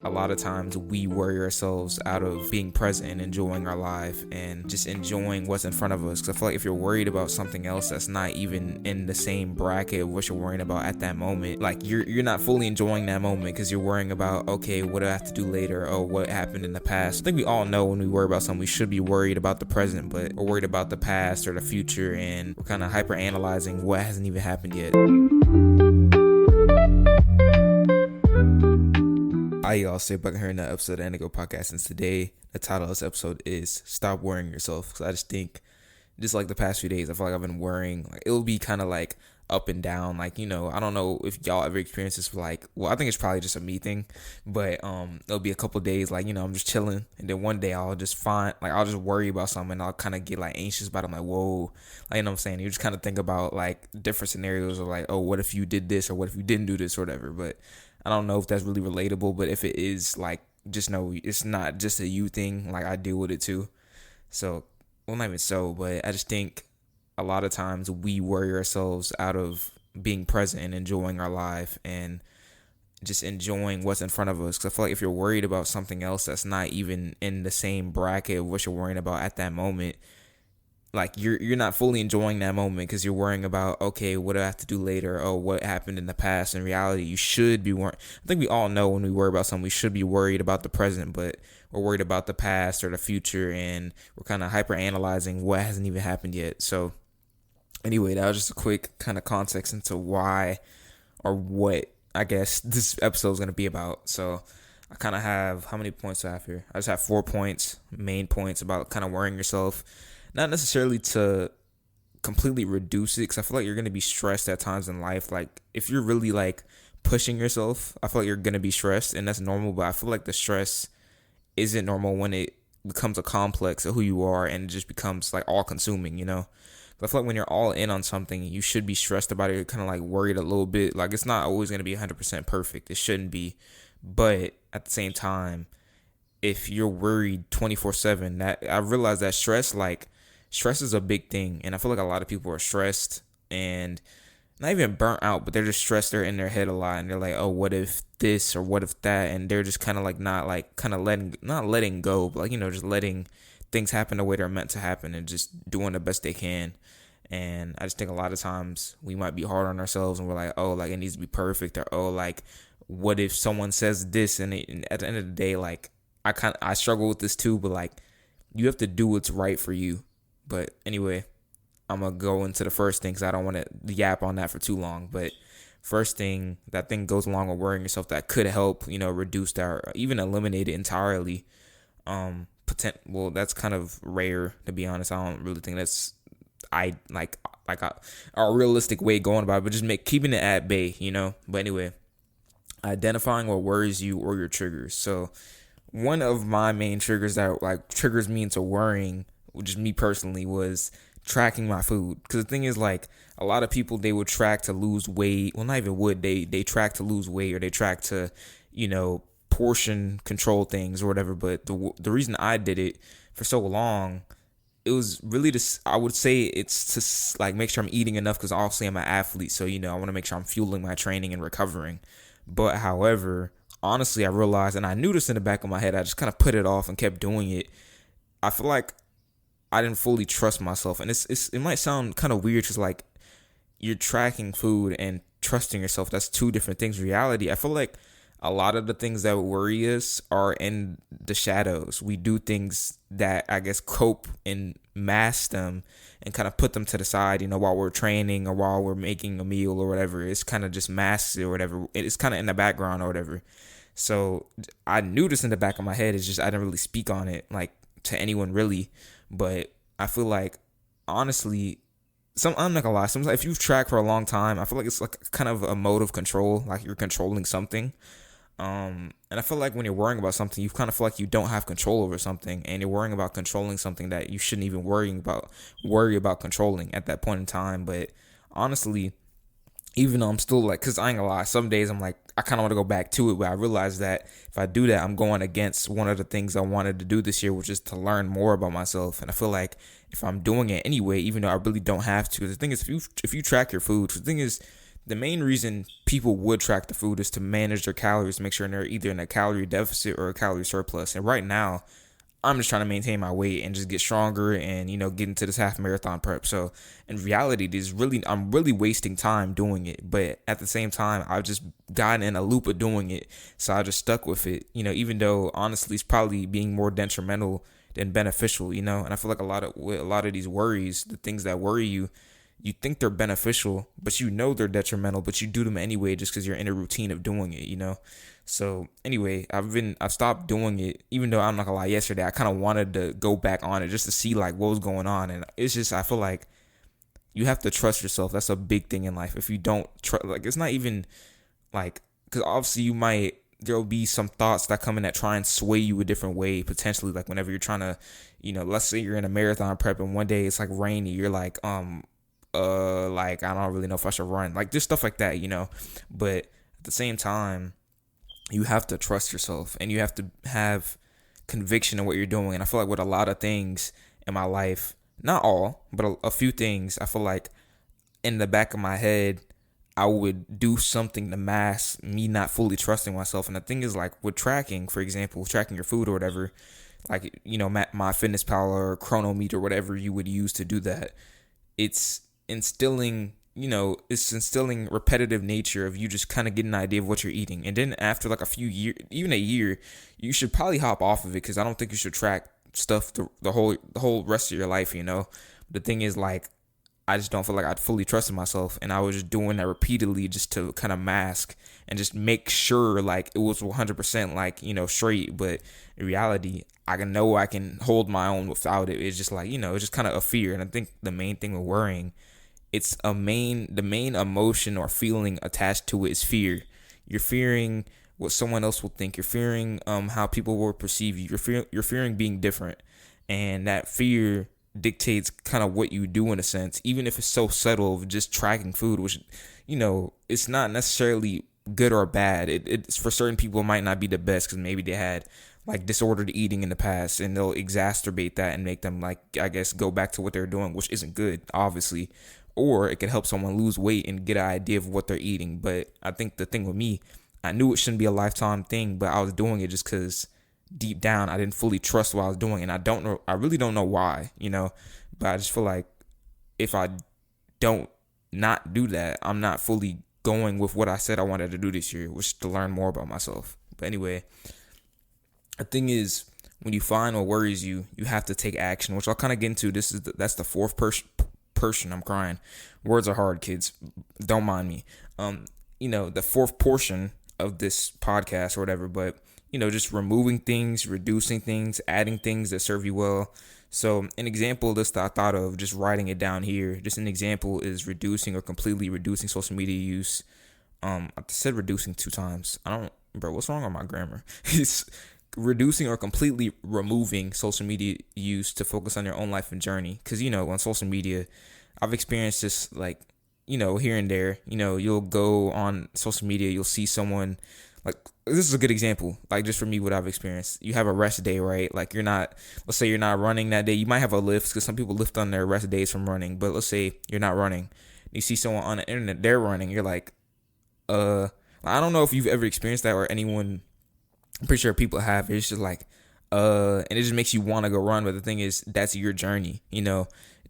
A lot of times we worry ourselves out of being present and enjoying our life and just enjoying what's in front of us. Because I feel like if you're worried about something else that's not even in the same bracket of what you're worrying about at that moment, like you're not fully enjoying that moment because you're worrying about, okay, what do I have to do later? Oh, what happened in the past? I think we all know when we worry about something, we should be worried about the present, but we're worried about the past or the future, and we're kind of hyper analyzing what hasn't even happened yet. Hi y'all, sit back here in that episode of the Indigo Podcast, and today the title of this episode is Stop Worrying Yourself. Because I just think, just like the past few days, I feel like I've been worrying. Like, it'll be kind of like up and down. Like, I don't know if y'all ever experienced this. I think it's probably just a me thing, but it'll be a couple days. Like, I'm just chilling, and then one day I'll just I'll just worry about something, and I'll kind of get like anxious about it. I'm like, whoa, like, you know what I'm saying? You just kind of think about like different scenarios of like, oh, what if you did this, or what if you didn't do this, or whatever. But I don't know if that's really relatable, but if it is, like, just know it's not just a you thing. Like, I deal with it too. So, well, not even so, but I just think a lot of times we worry ourselves out of being present and enjoying our life and just enjoying what's in front of us. Because I feel like if you're worried about something else that's not even in the same bracket of what you're worrying about at that moment, like you're not fully enjoying that moment because you're worrying about, okay, what do I have to do later? Oh, what happened in the past? In reality, you should be worrying. I think we all know when we worry about something, we should be worried about the present, but we're worried about the past or the future, and we're kind of hyper analyzing what hasn't even happened yet. So anyway, that was just a quick kind of context into why or what I guess this episode is going to be about. So I kind of have, how many points do I have here? I just have 4 points, main points about kind of worrying yourself. Not necessarily to completely reduce it, because I feel like you're going to be stressed at times in life. Like, if you're really like pushing yourself, I feel like you're going to be stressed, and that's normal. But I feel like the stress isn't normal when it becomes a complex of who you are and it just becomes like all consuming, But I feel like when you're all in on something, you should be stressed about it. You're kind of like worried a little bit. Like, it's not always going to be 100% perfect. It shouldn't be. But at the same time, if you're worried 24/7, that I realize that stress is a big thing, and I feel like a lot of people are stressed and not even burnt out, but they're just stressed. They're in their head a lot, and they're like, oh, what if this or what if that, and they're just kind of like not letting go, but just letting things happen the way they're meant to happen and just doing the best they can. And I just think a lot of times we might be hard on ourselves, and we're like, oh, like it needs to be perfect, or oh, like what if someone says this, and at the end of the day, like I struggle with this too, but like you have to do what's right for you. But anyway, I'm going to go into the first thing because I don't want to yap on that for too long. But first thing, that thing goes along with worrying yourself that could help, reduce that or even eliminate it entirely. Well, that's kind of rare, to be honest. I don't really think that's a realistic way of going about it, but just keeping it at bay, But anyway, identifying what worries you or your triggers. So one of my main triggers that like triggers me into worrying, which is me personally, was tracking my food. Because the thing is, like, a lot of people, they would track to lose weight. Well, not even would. They track to lose weight, or they track to, portion control things or whatever. But the reason I did it for so long, it was really I would say it's to like make sure I'm eating enough, because obviously I'm an athlete. So, I want to make sure I'm fueling my training and recovering. But however, honestly, I realized, and I knew this in the back of my head, I just kind of put it off and kept doing it. I feel like I didn't fully trust myself, and it might sound kind of weird, because like you're tracking food and trusting yourself, that's two different things. Reality, I feel like a lot of the things that worry us are in the shadows. We do things that I guess cope and mask them and kind of put them to the side, while we're training or while we're making a meal or whatever. It's kind of just masks it or whatever. It's kind of in the background or whatever. So I knew this in the back of my head. It's just I didn't really speak on it like to anyone really. But I feel like, honestly, I'm not gonna lie, sometimes if you've tracked for a long time, I feel like it's like kind of a mode of control, like you're controlling something. And I feel like when you're worrying about something, you kind of feel like you don't have control over something, and you're worrying about controlling something that you shouldn't even worry about controlling at that point in time. But honestly, even though I'm still like, because I ain't gonna lie, some days I'm like, I kind of want to go back to it, but I realize that if I do that, I'm going against one of the things I wanted to do this year, which is to learn more about myself. And I feel like if I'm doing it anyway, even though I really don't have to, the thing is, if you track your food, the thing is, the main reason people would track the food is to manage their calories, make sure they're either in a calorie deficit or a calorie surplus. And right now, I'm just trying to maintain my weight and just get stronger and, get into this half marathon prep. So in reality, I'm really wasting time doing it. But at the same time, I've just gotten in a loop of doing it. So I just stuck with it, even though honestly it's probably being more detrimental than beneficial, And I feel like a lot of these worries, the things that worry you, you think they're beneficial, but they're detrimental, but you do them anyway just because you're in a routine of doing it. So anyway, I've stopped doing it, even though I'm not gonna lie, yesterday I kind of wanted to go back on it just to see like what was going on. And it's just, I feel like you have to trust yourself. That's a big thing in life. If you don't trust, like, it's not even like, because obviously there'll be some thoughts that come in that try and sway you a different way, potentially, like whenever you're trying to, let's say you're in a marathon prep and one day it's like rainy, you're like, like, I don't really know if I should run, like just stuff like that, but at the same time, you have to trust yourself and you have to have conviction in what you're doing. And I feel like with a lot of things in my life, not all, but a few things, I feel like in the back of my head, I would do something to mask me not fully trusting myself. And the thing is, like with tracking, for example, tracking your food or whatever, like, my fitness pal or chronometer or whatever you would use to do that, it's instilling repetitive nature of you just kind of getting an idea of what you're eating. And then after like a few years, even a year, you should probably hop off of it, because I don't think you should track stuff the whole rest of your life. The thing is, like, I just don't feel like I'd fully trusted myself, and I was just doing that repeatedly just to kind of mask and just make sure like it was 100% like, straight. But in reality, I can hold my own without it. It's just like, it's just kind of a fear. And I think the main thing with worrying, the main emotion or feeling attached to it is fear. You're fearing what someone else will think. You're fearing how people will perceive you. You're fearing being different, and that fear dictates kind of what you do in a sense, even if it's so subtle of just tracking food, which it's not necessarily good or bad. It's for certain people, it might not be the best because maybe they had like disordered eating in the past, and they'll exacerbate that and make them, like, I guess, go back to what they're doing, which isn't good, obviously. Or it could help someone lose weight and get an idea of what they're eating. But I think the thing with me, I knew it shouldn't be a lifetime thing, but I was doing it just because deep down I didn't fully trust what I was doing. And I really don't know why, but I just feel like if I don't not do that, I'm not fully going with what I said I wanted to do this year, which is to learn more about myself. But anyway, the thing is, when you find what worries you, you have to take action, which I'll kind of get into. That's the fourth person. I'm crying. Words are hard, kids. Don't mind me. The fourth portion of this podcast or whatever, but just removing things, reducing things, adding things that serve you well. So an example of this that I thought of, just writing it down here, just an example is reducing or completely reducing social media use. I said reducing 2 times. What's wrong with my grammar? It's reducing or completely removing social media use to focus on your own life and journey. Because, on social media, I've experienced this, like, here and there. You'll go on social media, you'll see someone, like, this is a good example, like, just for me, what I've experienced. You have a rest day, right? Like, let's say you're not running that day. You might have a lift, because some people lift on their rest days from running. But let's say you're not running. You see someone on the internet, they're running. You're like, I don't know if you've ever experienced that, or anyone, I'm pretty sure people have. It's just like, and it just makes you want to go run. But the thing is, that's your journey.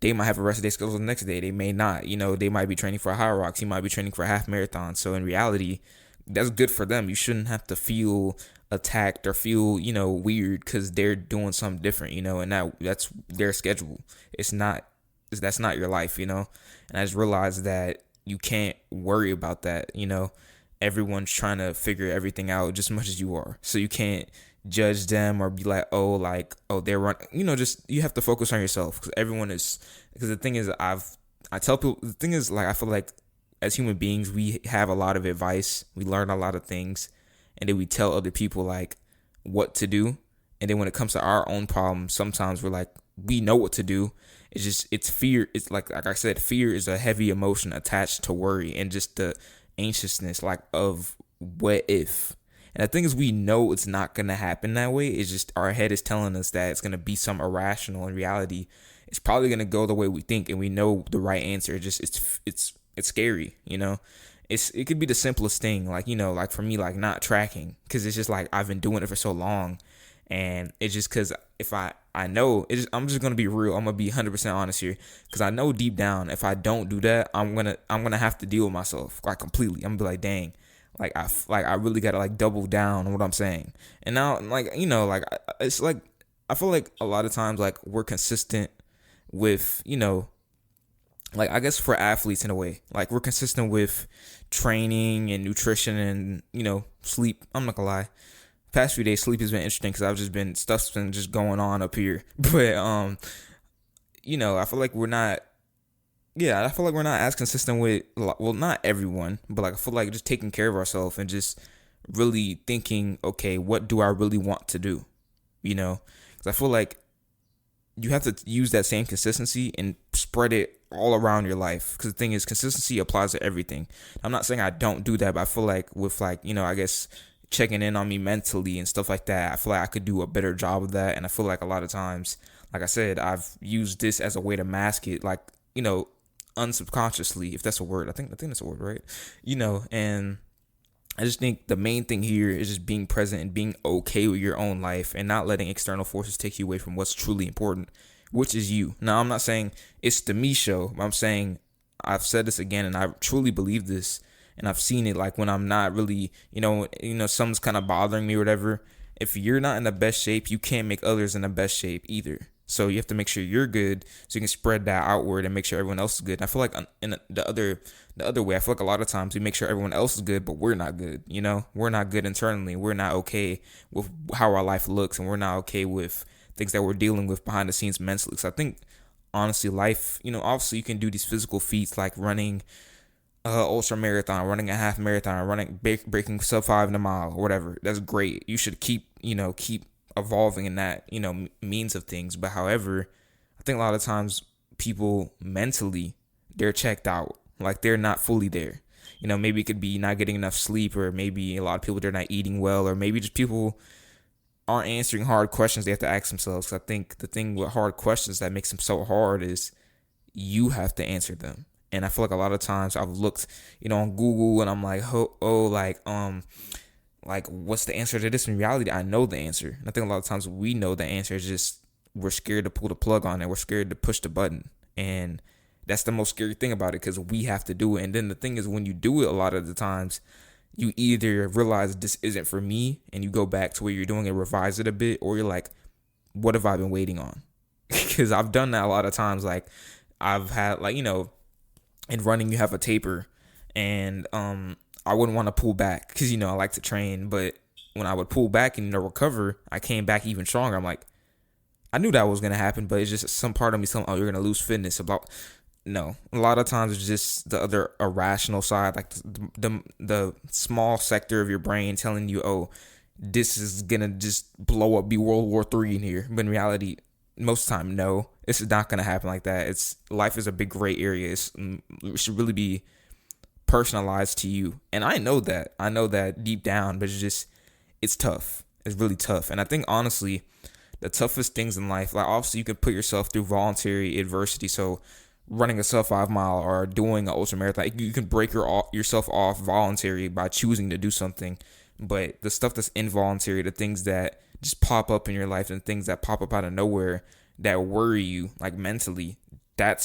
They might have a rest day schedule the next day. They may not. They might be training for a high rocks. You might be training for a half marathon. So in reality, that's good for them. You shouldn't have to feel attacked or feel, weird because they're doing something different, and that's their schedule. That's not your life, And I just realized that you can't worry about that, Everyone's trying to figure everything out just as much as you are. So you can't judge them or be like, they're running. Just, you have to focus on yourself, because because the thing is, I tell people, the thing is, like, I feel like as human beings, we have a lot of advice. We learn a lot of things, and then we tell other people, like, what to do. And then when it comes to our own problems, sometimes we're like, we know what to do. It's fear. It's like I said, fear is a heavy emotion attached to worry and just the anxiousness, like, of what if. And the thing is, we know it's not going to happen that way. It's just our head is telling us that it's going to be some irrational. In reality, it's probably going to go the way we think, and we know the right answer. It's scary, it could be the simplest thing, like, like for me, like not tracking, because it's just like I've been doing it for so long, and it's just because if I know I'm just gonna be real. I'm gonna be 100% honest here, because I know deep down if I don't do that, I'm gonna have to deal with myself like completely. I'm gonna be like, dang, I really gotta like double down on what I'm saying. And now, like, it's like I feel like a lot of times like we're consistent with, like, I guess for athletes in a way, like we're consistent with training and nutrition and, sleep. I'm not gonna lie. Past few days, sleep has been interesting because stuff's been just going on up here. But, I feel like we're not, yeah, I feel like we're not as consistent with, well, not everyone, but like I feel like just taking care of ourselves and just really thinking, okay, what do I really want to do? Because I feel like you have to use that same consistency and spread it all around your life. Because the thing is, consistency applies to everything. I'm not saying I don't do that, but I feel like with like, I guess checking in on me mentally and stuff like that, I feel like I could do a better job of that. And I feel like a lot of times, like I said, I've used this as a way to mask it, like, unsubconsciously, if that's a word. I think that's a word, right? And I just think the main thing here is just being present and being okay with your own life and not letting external forces take you away from what's truly important, which is you. Now, I'm not saying it's the me show, but I'm saying I've said this again and I truly believe this, and I've seen it like when I'm not really, something's kind of bothering me or whatever. If you're not in the best shape, you can't make others in the best shape either. So you have to make sure you're good so you can spread that outward and make sure everyone else is good. And I feel like in the other way, I feel like a lot of times we make sure everyone else is good, but we're not good. We're not good internally. We're not okay with how our life looks, and we're not okay with things that we're dealing with behind the scenes mentally. So I think honestly, life, obviously you can do these physical feats like running ultra marathon, running a half marathon, breaking sub 5 in a mile or whatever. That's great. You should keep evolving in that, means of things. But however, I think a lot of times people mentally, they're checked out. Like they're not fully there. Maybe it could be not getting enough sleep, or maybe a lot of people, they're not eating well, or maybe just people aren't answering hard questions they have to ask themselves. 'Cause I think the thing with hard questions that makes them so hard is you have to answer them. And I feel like a lot of times I've looked, on Google, and I'm like, like, what's the answer to this? In reality, I know the answer. And I think a lot of times we know the answer. Is just we're scared to pull the plug on it. We're scared to push the button. And that's the most scary thing about it, because we have to do it. And then the thing is, when you do it, a lot of the times, you either realize this isn't for me and you go back to where you're doing it, revise it a bit, or you're like, what have I been waiting on? Because I've done that a lot of times. Like I've had, like, in running, you have a taper, and I wouldn't want to pull back because, I like to train. But when I would pull back and recover, I came back even stronger. I'm like, I knew that was going to happen, but it's just some part of me saying, oh, you're going to lose fitness. No, a lot of times it's just the other irrational side, like the small sector of your brain telling you, oh, this is going to just blow up, be World War III in here. But in reality, most of the time, no, it's not going to happen like that. Life is a big gray area. It should really be personalized to you. And I know that deep down, but it's tough. It's really tough. And I think honestly, the toughest things in life, like obviously you can put yourself through voluntary adversity. So running a sub 5 mile or doing an ultra marathon, you can break yourself off voluntary by choosing to do something. But the stuff that's involuntary, the things that just pop up in your life and things that pop up out of nowhere that worry you, like mentally, I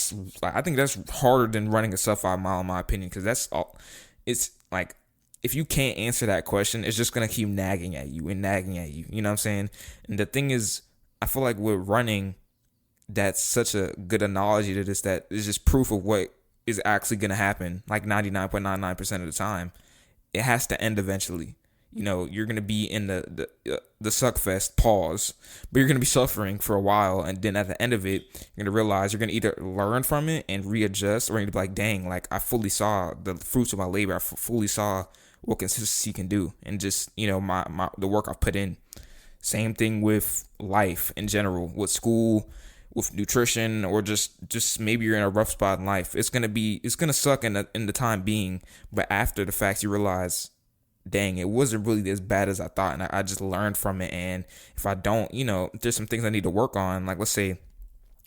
think that's harder than running a sub 5 mile in my opinion, because that's all. It's like, if you can't answer that question, it's just gonna keep nagging at you and nagging at you. You know what I'm saying? And the thing is, I feel like with running, that's such a good analogy to this, that is just proof of what is actually gonna happen. Like 99.99% of the time, it has to end eventually. You're going to be in the suck fest, pause, but you're going to be suffering for a while. And then at the end of it, you're going to realize you're going to either learn from it and readjust, or you're going to be like, dang, like I fully saw the fruits of my labor. I fully saw what consistency can do, and just, the work I've put in. Same thing with life in general, with school, with nutrition, or just maybe you're in a rough spot in life. It's going to suck in the time being, but after the fact, you realize, dang, it wasn't really as bad as I thought, and I just learned from it. And if I don't, if there's some things I need to work on, like let's say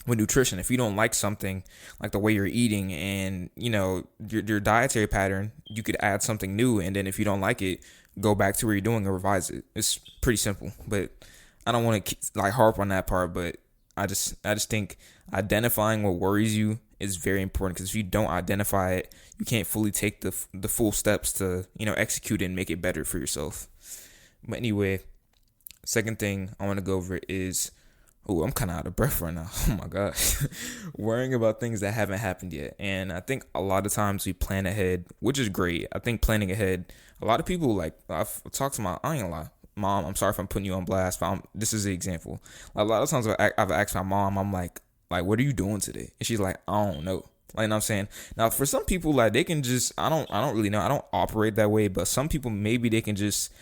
with nutrition. If you don't like something, like the way you're eating and your dietary pattern, you could add something new, and then if you don't like it, go back to where you're doing and revise it. It's pretty simple, but I don't want to like harp on that part. But I just think identifying what worries you is very important, because if you don't identify it, you can't fully take the full steps to execute it and make it better for yourself. But anyway, second thing I want to go over is, oh, I'm kind of out of breath right now. Oh my gosh. Worrying about things that haven't happened yet. And I think a lot of times we plan ahead, which is great. I think planning ahead, a lot of people, like, I've talked to I ain't gonna lie. Mom, I'm sorry if I'm putting you on blast, but this is the example. Like, a lot of times I've asked my mom, I'm like, what are you doing today? And she's like, I don't know. Like, you know what I'm saying? Now, for some people, like, they can just, I don't really know. I don't operate that way, but some people, maybe they can just,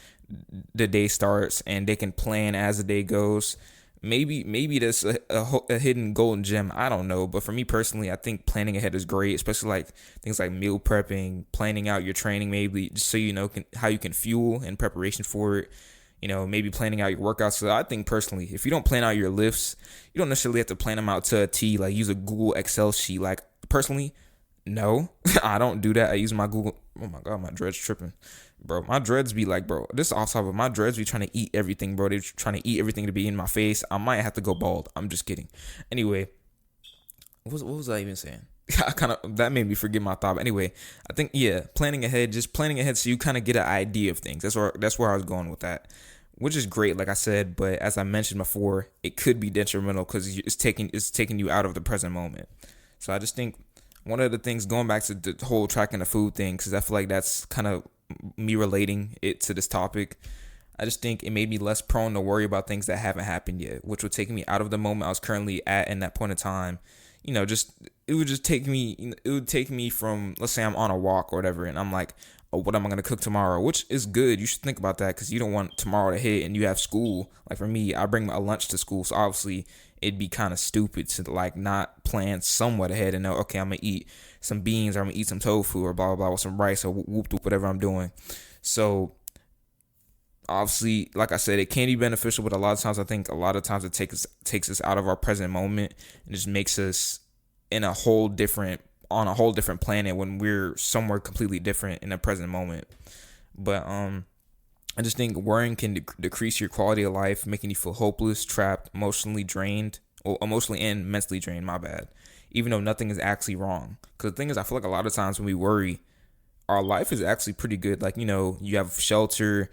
the day starts and they can plan as the day goes. Maybe that's a hidden golden gem. I don't know. But for me personally, I think planning ahead is great, especially like things like meal prepping, planning out your training, maybe just so you know how you can fuel in preparation for it. Maybe planning out your workouts. So I think personally, if you don't plan out your lifts, you don't necessarily have to plan them out to a T, like use a Google Excel sheet. Like, personally, no, I don't do that. I use my Google. Oh my God, my dreads tripping. Bro, my dreads be like, bro, this is also, but my dreads be trying to eat everything, bro. They're trying to eat everything to be in my face. I might have to go bald. I'm just kidding. Anyway, what was I even saying? That made me forget my thought. But anyway, I think, planning ahead so you kind of get an idea of things. That's where I was going with that, which is great, like I said. But as I mentioned before, it could be detrimental because it's taking you out of the present moment. So I just think one of the things, going back to the whole tracking the food thing, because I feel like that's kind of me relating it to this topic. I just think it made me less prone to worry about things that haven't happened yet, which would take me out of the moment I was currently at in that point in time. It would take me from, let's say I'm on a walk or whatever, and I'm like, oh, what am I going to cook tomorrow? Which is good. You should think about that, because you don't want tomorrow to hit and you have school. Like, for me, I bring my lunch to school, so obviously it'd be kind of stupid to like not plan somewhat ahead and know, okay, I'm going to eat some beans, or I'm going to eat some tofu, or blah, blah, blah, with some rice, or whoop, whatever I'm doing. So obviously, like I said, it can be beneficial, but I think a lot of times it takes us out of our present moment and just makes us on a whole different planet when we're somewhere completely different in the present moment. But I just think worrying can decrease your quality of life, making you feel hopeless, trapped, emotionally and mentally drained, my bad, even though nothing is actually wrong. Because the thing is, I feel like a lot of times when we worry, our life is actually pretty good. Like, you have shelter.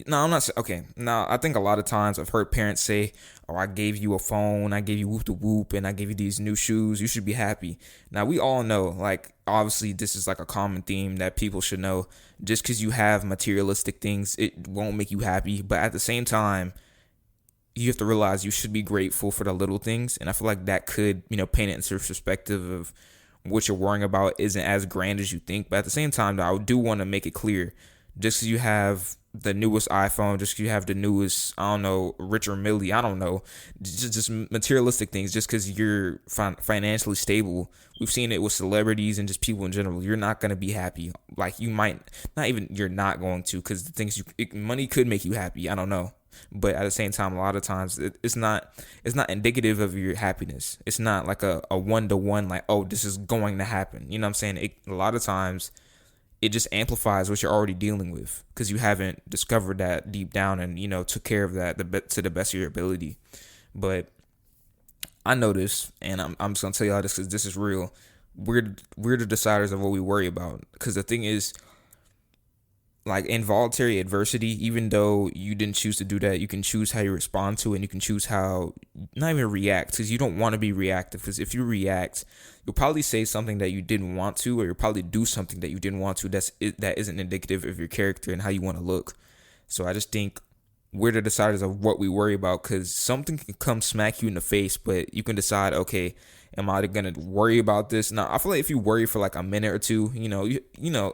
No, I'm not. Okay. Now, I think a lot of times I've heard parents say, oh, I gave you a phone, I gave you whoop to whoop, and I gave you these new shoes. You should be happy. Now, we all know, like, obviously this is like a common theme that people should know. Just because you have materialistic things, it won't make you happy. But at the same time, you have to realize you should be grateful for the little things. And I feel like that could, paint it into perspective of what you're worrying about isn't as grand as you think. But at the same time, though, I do want to make it clear, just because you have the newest iPhone, just because you have the newest, I don't know, Richard Millie, I don't know, just materialistic things, just because you're financially stable. We've seen it with celebrities and just people in general. You're not going to be happy. Like, you might not even, you're not going to, because the things money could make you happy. I don't know. But at the same time, a lot of times it's not indicative of your happiness. It's not like a one-to-one, like, oh, this is going to happen. You know what I'm saying? A lot of times it just amplifies what you're already dealing with, because you haven't discovered that deep down and, took care of that to the best of your ability. But I know this, and I'm just going to tell y'all this because this is real. We're the deciders of what we worry about. Because the thing is, like, involuntary adversity, even though you didn't choose to do that, you can choose how you respond to it, and you can choose how, not even react, because you don't want to be reactive. Because if you react, you'll probably say something that you didn't want to, or you'll probably do something that you didn't want to that isn't indicative of your character and how you want to look. So I just think we're the deciders of what we worry about, because something can come smack you in the face, but you can decide, okay, am I going to worry about this? Now, I feel like if you worry for like a minute or two,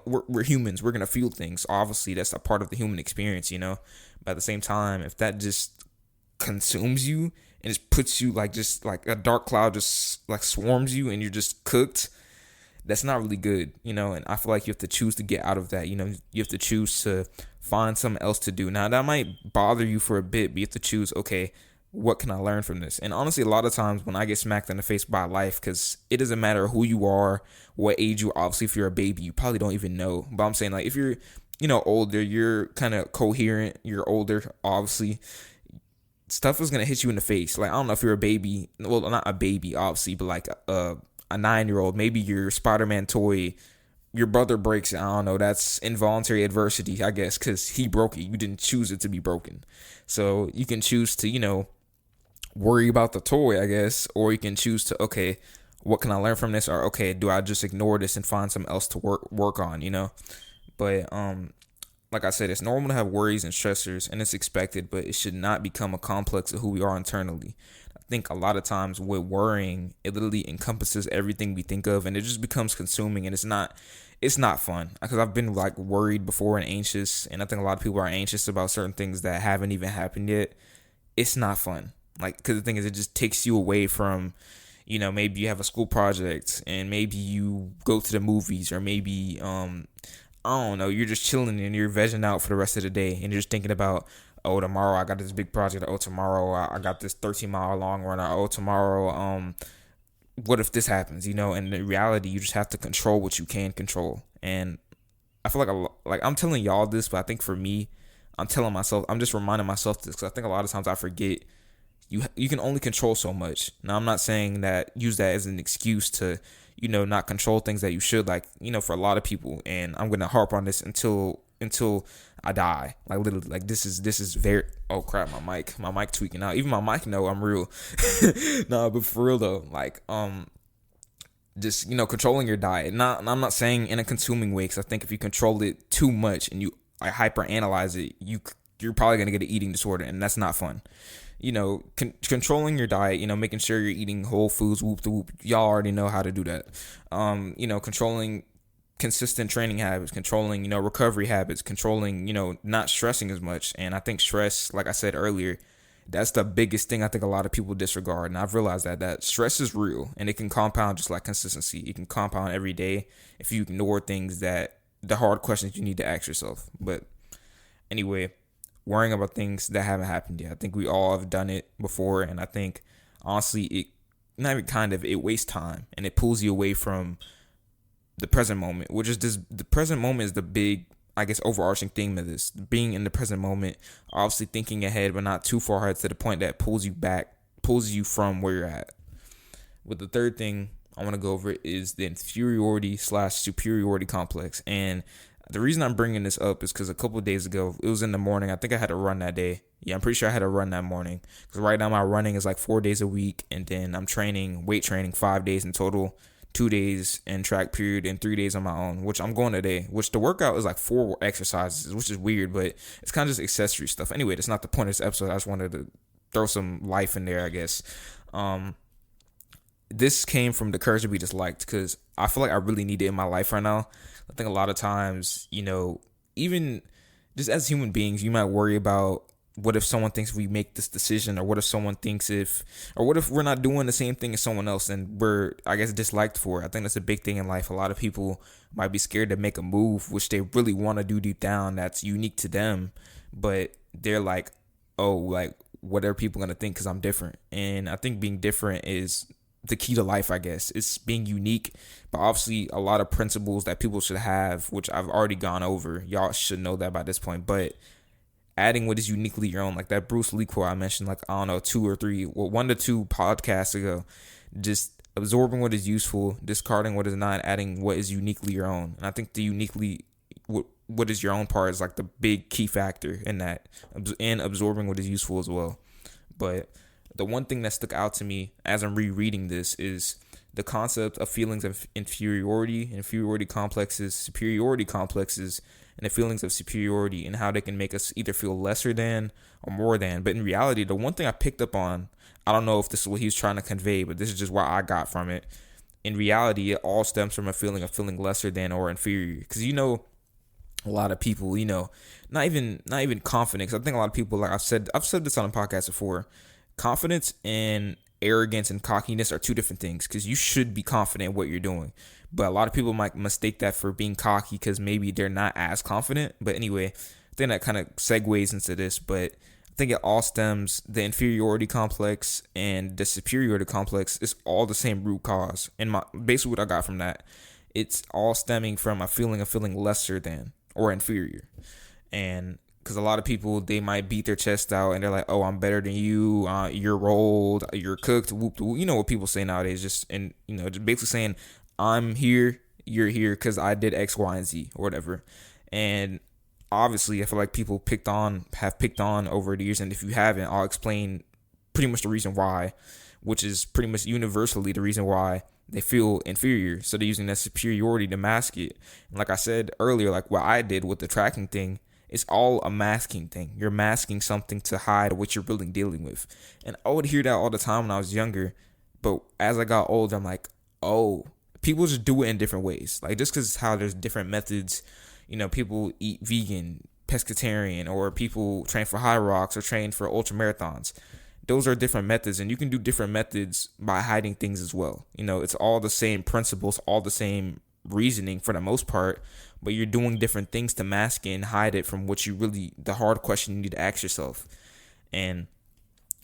we're humans. We're going to feel things. Obviously, that's a part of the human experience, But at the same time, if that just consumes you and just puts you just like a dark cloud just like swarms you and you're just cooked, that's not really good, And I feel like you have to choose to get out of that. You have to choose to find something else to do. Now, that might bother you for a bit, but you have to choose, okay, what can I learn from this? And honestly, a lot of times when I get smacked in the face by life, because it doesn't matter who you are, what age you are. Obviously, if you're a baby, you probably don't even know. But I'm saying, like, if you're, older, you're kind of coherent, you're older, obviously, stuff is going to hit you in the face. Like, I don't know if you're a baby. Well, not a baby, obviously, but like a 9-year-old, maybe your Spider-Man toy, your brother breaks it. I don't know. That's involuntary adversity, I guess, because he broke it. You didn't choose it to be broken. So you can choose to, worry about the toy, I guess, or you can choose to, okay, what can I learn from this? Or, okay, do I just ignore this and find something else to work on, But, like I said, it's normal to have worries and stressors, and it's expected, but it should not become a complex of who we are internally. I think a lot of times with worrying, it literally encompasses everything we think of, and it just becomes consuming, and it's not fun. Because I've been like worried before and anxious, and I think a lot of people are anxious about certain things that haven't even happened yet. It's not fun. Like, because the thing is, it just takes you away from, maybe you have a school project, and maybe you go to the movies, or maybe, I don't know, you're just chilling and you're vegging out for the rest of the day, and you're just thinking about, oh, tomorrow I got this big project, oh, tomorrow I got this 13-mile long run, oh, tomorrow, what if this happens, and in reality, you just have to control what you can control. And I feel like I'm telling y'all this, but I think for me, I'm just reminding myself this, because I think a lot of times I forget you can only control so much. Now, I'm not saying that use that as an excuse to, not control things that you should, like, for a lot of people. And I'm going to harp on this until I die. Like, literally, like, this is very, oh crap, my mic tweaking out. Even my mic know I'm real. No, but for real though, like, just, controlling your diet. I'm not saying in a consuming way, because I think if you control it too much and you hyper analyze it, you're probably going to get an eating disorder, and that's not fun. Controlling your diet, making sure you're eating whole foods, whoop the whoop. Y'all already know how to do that. Controlling consistent training habits, controlling, recovery habits, controlling, not stressing as much. And I think stress, like I said earlier, that's the biggest thing I think a lot of people disregard. And I've realized that stress is real, and it can compound just like consistency. It can compound every day if you ignore the hard questions you need to ask yourself. But anyway, worrying about things that haven't happened yet. I think we all have done it before, and I think honestly, it wastes time, and it pulls you away from the present moment, which is the present moment is the big, I guess, overarching theme of this. Being in the present moment, obviously thinking ahead, but not too far ahead to the point that pulls you from where you're at. But the third thing I want to go over is the inferiority/superiority complex. And the reason I'm bringing this up is because a couple of days ago, it was in the morning. I think I had a run that day. Yeah, I'm pretty sure I had a run that morning. Because right now my running is like 4 days a week. And then I'm weight training 5 days in total. 2 days in track period and 3 days on my own, which I'm going today. Which the workout is like 4 exercises, which is weird. But it's kind of just accessory stuff. Anyway, that's not the point of this episode. I just wanted to throw some life in there, I guess. This came from the courage to be disliked, because I feel like I really need it in my life right now. I think a lot of times, even just as human beings, you might worry about what if someone thinks we make this decision, or what if we're not doing the same thing as someone else and we're, I guess, disliked for it. I think that's a big thing in life. A lot of people might be scared to make a move, which they really want to do deep down, that's unique to them, but they're like, oh, like, what are people going to think because I'm different? And I think being different is the key to life, I guess. It's being unique, but obviously a lot of principles that people should have, which I've already gone over. Y'all should know that by this point, but adding what is uniquely your own, like that Bruce Lee quote I mentioned, like, I don't know, 1 to 2 podcasts ago, just absorbing what is useful, discarding what is not, adding what is uniquely your own. And I think the uniquely, what is your own part is like the big key factor in that, and absorbing what is useful as well. But the one thing that stuck out to me as I'm rereading this is the concept of feelings of inferiority complexes, superiority complexes, and the feelings of superiority, and how they can make us either feel lesser than or more than. But in reality, the one thing I picked up on, I don't know if this is what he was trying to convey, but this is just what I got from it. In reality, it all stems from a feeling of feeling lesser than or inferior. Because, a lot of people, not even confidence. I think a lot of people, like I've said this on a podcast before, confidence and arrogance and cockiness are two different things, because you should be confident in what you're doing. But a lot of people might mistake that for being cocky because maybe they're not as confident. But anyway, I think that kind of segues into this. But I think it all stems, the inferiority complex and the superiority complex is all the same root cause. And basically what I got from that, it's all stemming from a feeling of feeling lesser than or inferior. And because a lot of people, they might beat their chest out and they're like, oh, I'm better than you, you're old, you're cooked, whoop, whoop. You know what people say nowadays, just, and just basically saying, I'm here, you're here because I did X, Y, and Z or whatever. And obviously I feel like people have picked on over the years, and if you haven't, I'll explain pretty much the reason why, which is pretty much universally the reason why they feel inferior. So they're using that superiority to mask it. And like I said earlier, like what I did with the tracking thing, it's all a masking thing. You're masking something to hide what you're really dealing with. And I would hear that all the time when I was younger, but as I got older, I'm like, oh, people just do it in different ways. Like, just because how there's different methods, people eat vegan, pescatarian, or people train for high rocks or train for ultra marathons. Those are different methods, and you can do different methods by hiding things as well. It's all the same principles, all the same reasoning for the most part, but you're doing different things to mask it and hide it from what you really, the hard question you need to ask yourself. And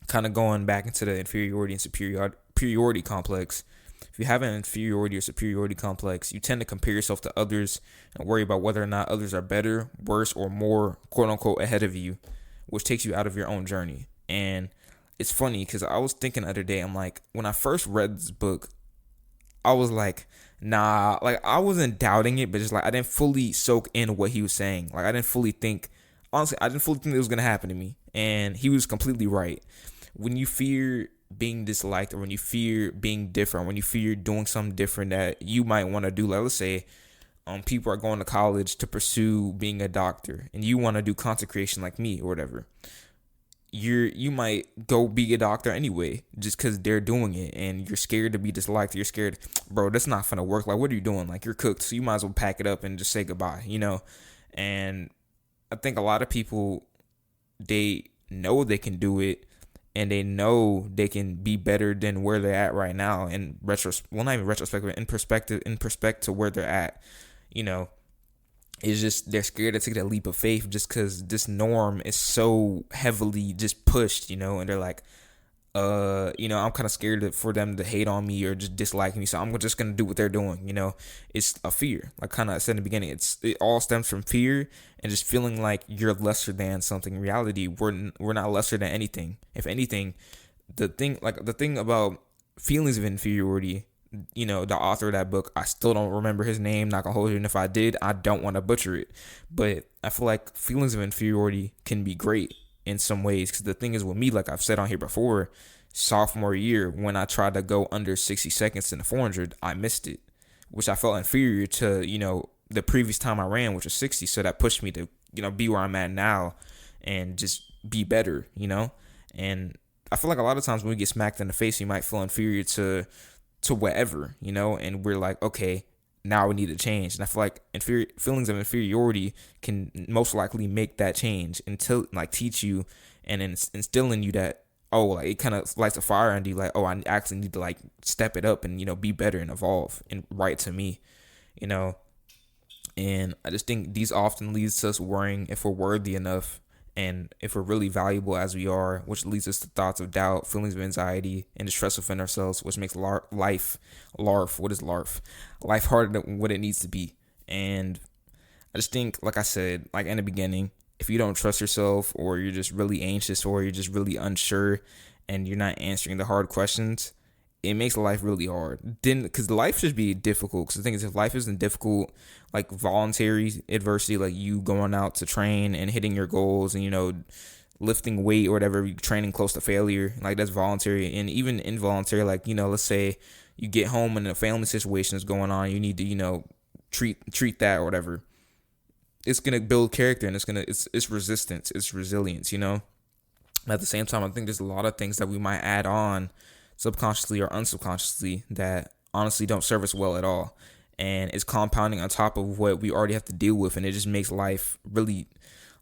kind of going back into the inferiority and superiority complex, if you have an inferiority or superiority complex, you tend to compare yourself to others and worry about whether or not others are better, worse, or more, quote unquote, ahead of you, which takes you out of your own journey. And it's funny because I was thinking the other day, I'm like, when I first read this book, I was like, nah, like I wasn't doubting it, but just like I didn't fully soak in what he was saying. Like I didn't fully think it was going to happen to me. And he was completely right. When you fear being disliked, or when you fear being different, when you fear doing something different that you might want to do, like let's say people are going to college to pursue being a doctor and you want to do consecration like me or whatever, you might go be a doctor anyway just because they're doing it, and you're scared to be disliked. You're scared, bro, that's not gonna work. Like, what are you doing? Like, you're cooked, so you might as well pack it up and just say goodbye, And I think a lot of people, they know they can do it, and they know they can be better than where they're at right now in not even retrospect, but in perspective to where they're at. It's just they're scared to take that leap of faith just because this norm is so heavily just pushed, and they're like, I'm kind of scared for them to hate on me or just dislike me, so I'm just gonna do what they're doing. It's a fear, like kind of I said in the beginning. It all stems from fear and just feeling like you're lesser than something. In reality, we're not lesser than anything. If anything, the thing about feelings of inferiority, the author of that book, I still don't remember his name, not gonna hold you, and if I did, I don't want to butcher it, but I feel like feelings of inferiority can be great in some ways, because the thing is with me, like I've said on here before, sophomore year when I tried to go under 60 seconds in the 400, I missed it, which I felt inferior to the previous time I ran, which was 60, so that pushed me to be where I'm at now and just be better, and I feel like a lot of times when we get smacked in the face, you might feel inferior to whatever, and we're like, okay, now we need to change. And I feel like feelings of inferiority can most likely make that change until teach you and instill in you that, oh, like it kind of lights a fire under you, like, oh, I actually need to step it up and be better and evolve and right to me, and I just think these often leads to us worrying if we're worthy enough and if we're really valuable as we are, which leads us to thoughts of doubt, feelings of anxiety, and distress within ourselves, which makes life harder than what it needs to be. And I just think, like I said, like in the beginning, if you don't trust yourself, or you're just really anxious, or you're just really unsure, and you're not answering the hard questions, it makes life really hard. Then, because life should be difficult. Because the thing is, if life isn't difficult, like voluntary adversity, like you going out to train and hitting your goals, and lifting weight or whatever, training close to failure, like that's voluntary. And even involuntary, like let's say you get home and a family situation is going on, you need to treat that or whatever. It's gonna build character, and it's resistance, it's resilience. At the same time, I think there's a lot of things that we might add on subconsciously or unsubconsciously that honestly don't serve us well at all, and it's compounding on top of what we already have to deal with, and it just makes life really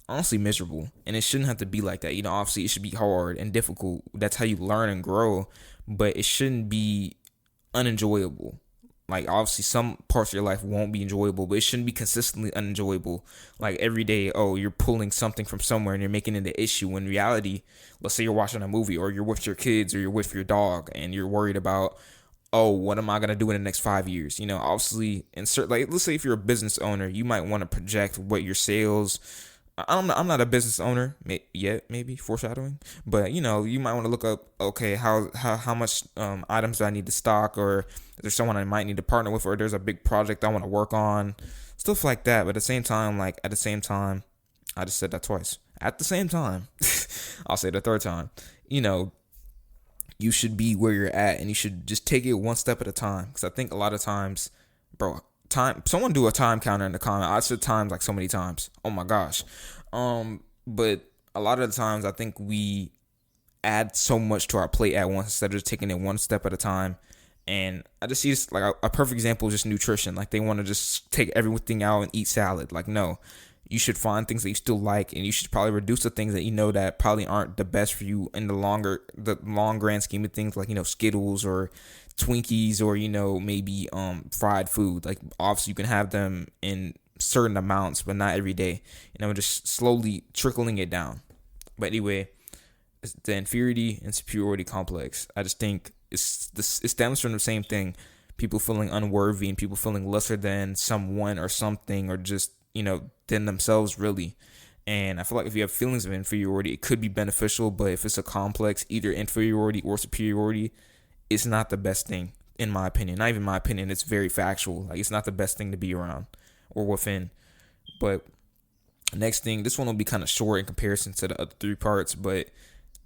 honestly miserable. And it shouldn't have to be like that. Obviously it should be hard and difficult. That's how you learn and grow, but it shouldn't be unenjoyable. Like, obviously, some parts of your life won't be enjoyable, but it shouldn't be consistently unenjoyable. Like, every day, oh, you're pulling something from somewhere and you're making it an issue. In reality, let's say you're watching a movie, or you're with your kids, or you're with your dog, and you're worried about, oh, what am I going to do in the next 5 years? Obviously, like, let's say if you're a business owner, you might want to project what your sales. I'm not a business owner yet, maybe foreshadowing, but you might want to look up, okay, how much items do I need to stock, or there's someone I might need to partner with, or there's a big project I want to work on, stuff like that. But at the same time, I just said that twice. At the same time, I'll say it a third time. You should be where you're at, and you should just take it one step at a time. Because I think a lot of times, bro, someone do a time counter in the comment. I said times like so many times. Oh my gosh. But a lot of the times I think we add so much to our plate at once instead of just taking it one step at a time. And I just see this, like, a perfect example is just nutrition. Like, they want to just take everything out and eat salad. Like, no, you should find things that you still like, and you should probably reduce the things that that probably aren't the best for you in the long grand scheme of things, like, Skittles or Twinkies, or maybe fried food. Like, obviously you can have them in certain amounts, but not every day. Just slowly trickling it down. But anyway, it's the inferiority and superiority complex. I just think it stems from the same thing: people feeling unworthy and people feeling lesser than someone or something, or just than themselves, really. And I feel like if you have feelings of inferiority, it could be beneficial, but if it's a complex, either inferiority or superiority, it's not the best thing, in my opinion. Not even my opinion, it's very factual. Like, it's not the best thing to be around or within. But next thing, this one will be kind of short in comparison to the other three parts, but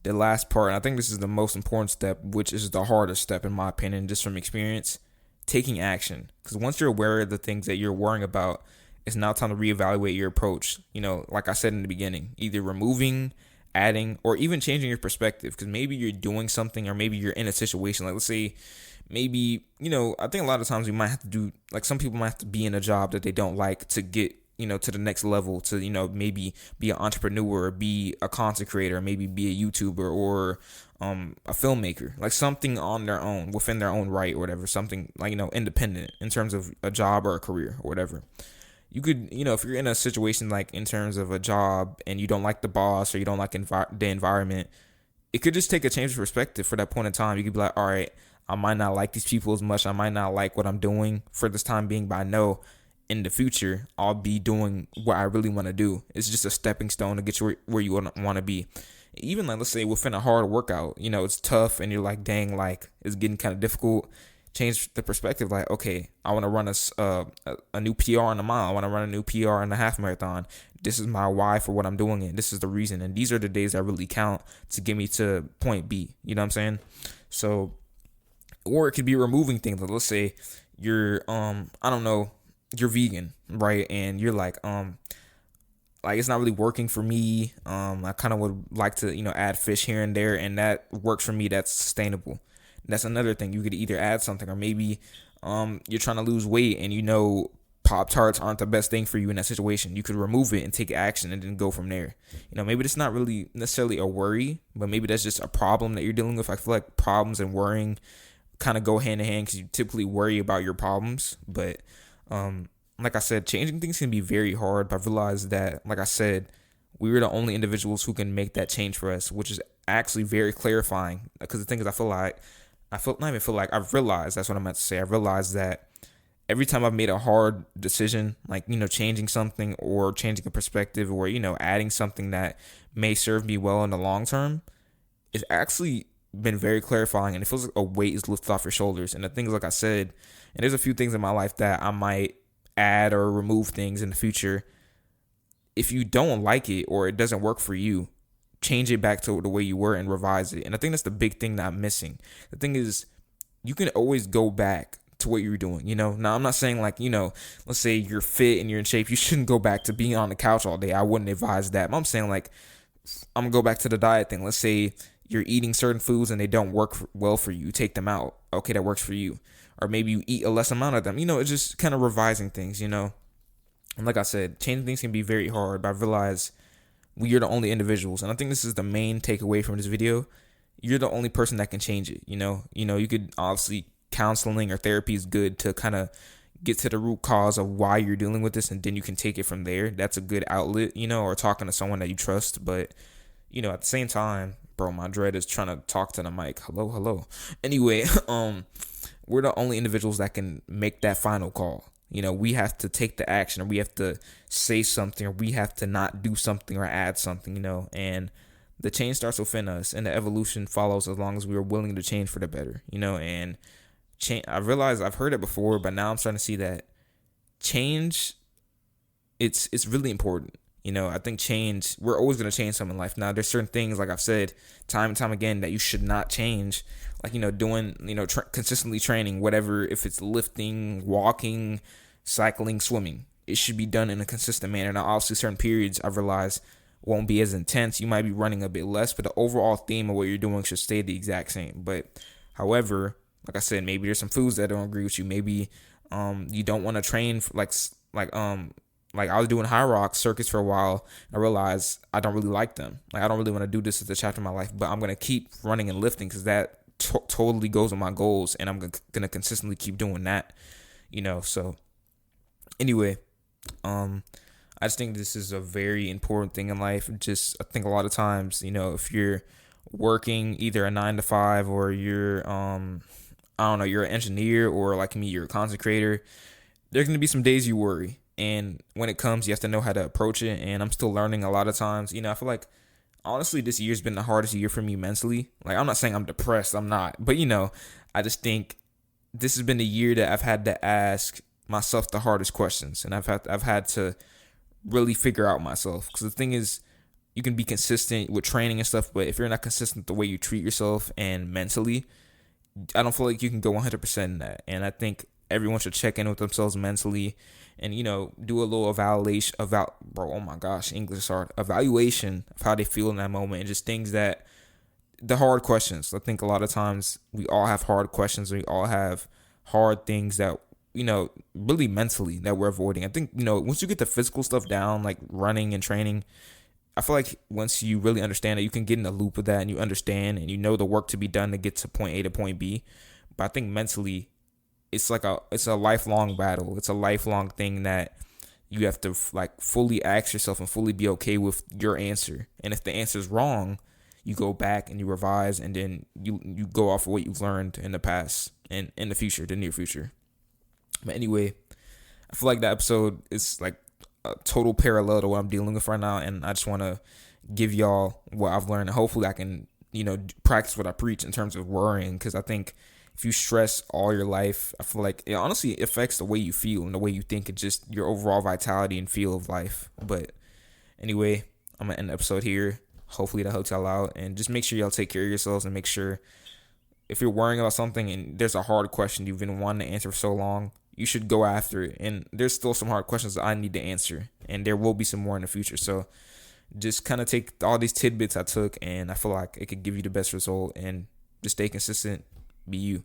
the last part, and I think this is the most important step, which is the hardest step, in my opinion, just from experience: taking action. Because once you're aware of the things that you're worrying about, it's now time to reevaluate your approach. Like I said in the beginning, either removing, adding, or even changing your perspective. Because maybe you're doing something, or maybe you're in a situation. Like, let's say, maybe, I think a lot of times we might have to do, like, some people might have to be in a job that they don't like to get, to the next level, to, maybe be an entrepreneur, or be a content creator, or maybe be a YouTuber, or a filmmaker, like something on their own, within their own right, or whatever, something like, independent in terms of a job or a career or whatever. You could, if you're in a situation like in terms of a job and you don't like the boss, or you don't like the environment, it could just take a change of perspective for that point in time. You could be like, all right, I might not like these people as much. I might not like what I'm doing for this time being, but I know in the future I'll be doing what I really want to do. It's just a stepping stone to get you where you want to be. Even, like, let's say within a hard workout, it's tough and you're like, dang, like, it's getting kind of difficult. Change the perspective, like, okay, I want to run a new PR in a mile. I want to run a new PR in a half marathon. This is my why for what I'm doing, and this is the reason. And these are the days that really count to get me to point B. You know what I'm saying? So, or it could be removing things. Like, let's say you're, I don't know, you're vegan, right? And you're like it's not really working for me. I kind of would like to, add fish here and there, and that works for me. That's sustainable. That's another thing. You could either add something, or maybe you're trying to lose weight and Pop-Tarts aren't the best thing for you in that situation. You could remove it and take action and then go from there. Maybe that's not really necessarily a worry, but maybe that's just a problem that you're dealing with. I feel like problems and worrying kind of go hand in hand, because you typically worry about your problems. But like I said, changing things can be very hard, but I realized that, like I said, we are the only individuals who can make that change for us, which is actually very clarifying. Because the thing is, I've realized, that's what I meant to say. I realized that every time I've made a hard decision, like, changing something or changing a perspective, or, adding something that may serve me well in the long term, it's actually been very clarifying, and it feels like a weight is lifted off your shoulders. And the things, like I said, and there's a few things in my life that I might add or remove things in the future. If you don't like it or it doesn't work for you, change it back to the way you were and revise it. And I think that's the big thing that I'm missing. The thing is, you can always go back to what you're doing, Now, I'm not saying, like, let's say you're fit and you're in shape, you shouldn't go back to being on the couch all day. I wouldn't advise that. But I'm saying, like, I'm going to go back to the diet thing. Let's say you're eating certain foods and they don't work well for you. You take them out. Okay, that works for you. Or maybe you eat a less amount of them. It's just kind of revising things, And like I said, changing things can be very hard, but I realize we are the only individuals. And I think this is the main takeaway from this video. You're the only person that can change it. You could obviously counseling or therapy is good to kind of get to the root cause of why you're dealing with this, and then you can take it from there. That's a good outlet, or talking to someone that you trust. But at the same time, bro, my dread is trying to talk to the mic. Hello. Anyway, we're the only individuals that can make that final call. We have to take the action, or we have to say something, or we have to not do something or add something, and the change starts within us, and the evolution follows as long as we are willing to change for the better, and I realize I've heard it before, but now I'm starting to see that change, it's really important. I think change, we're always going to change something in life. Now, there's certain things, like I've said time and time again, that you should not change. Like, doing, consistently training, whatever, if it's lifting, walking, cycling, swimming, it should be done in a consistent manner. Now, obviously, certain periods I've realized won't be as intense. You might be running a bit less, but the overall theme of what you're doing should stay the exact same. But, however, like I said, maybe there's some foods that don't agree with you. Maybe you don't want to train for like I was doing high rock circuits for a while. I realized I don't really like them. Like, I don't really want to do this as a chapter of my life, but I'm going to keep running and lifting because that totally goes with my goals, and I'm going to consistently keep doing that, so anyway, I just think this is a very important thing in life. I think a lot of times, if you're working either a 9 to 5, or you're, you're an engineer, or like me, you're a content creator, there's going to be some days you worry. And when it comes, you have to know how to approach it. And I'm still learning a lot of times. I feel like, honestly, this year's been the hardest year for me mentally. Like, I'm not saying I'm depressed. I'm not. But, I just think this has been the year that I've had to ask myself the hardest questions. And I've had to really figure out myself. Because the thing is, you can be consistent with training and stuff, but if you're not consistent the way you treat yourself and mentally, I don't feel like you can go 100% in that. And I think everyone should check in with themselves mentally and, do a little evaluation of how they feel in that moment, and just things that, the hard questions. I think a lot of times we all have hard questions. We all have hard things that, really mentally that we're avoiding. I think, once you get the physical stuff down, like running and training, I feel like once you really understand it, you can get in the loop of that, and you understand and the work to be done to get to point A to point B. But I think mentally, it's a lifelong battle. It's a lifelong thing that you have to fully ask yourself and fully be okay with your answer. And if the answer is wrong, you go back and you revise, and then you go off of what you've learned in the past and in the future, the near future. But anyway, I feel like that episode is like a total parallel to what I'm dealing with right now, and I just want to give y'all what I've learned, and hopefully I can, practice what I preach in terms of worrying, because I think if you stress all your life, I feel like it honestly affects the way you feel and the way you think, and just your overall vitality and feel of life. But anyway, I'm going to end the episode here. Hopefully that helps y'all out, and just make sure y'all take care of yourselves, and make sure if you're worrying about something and there's a hard question you've been wanting to answer for so long, you should go after it. And there's still some hard questions that I need to answer, and there will be some more in the future. So just kind of take all these tidbits I took, and I feel like it could give you the best result, and just stay consistent, be you.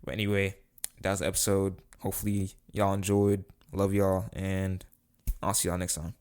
But anyway, that was the episode. Hopefully y'all enjoyed. Love y'all, and I'll see y'all next time.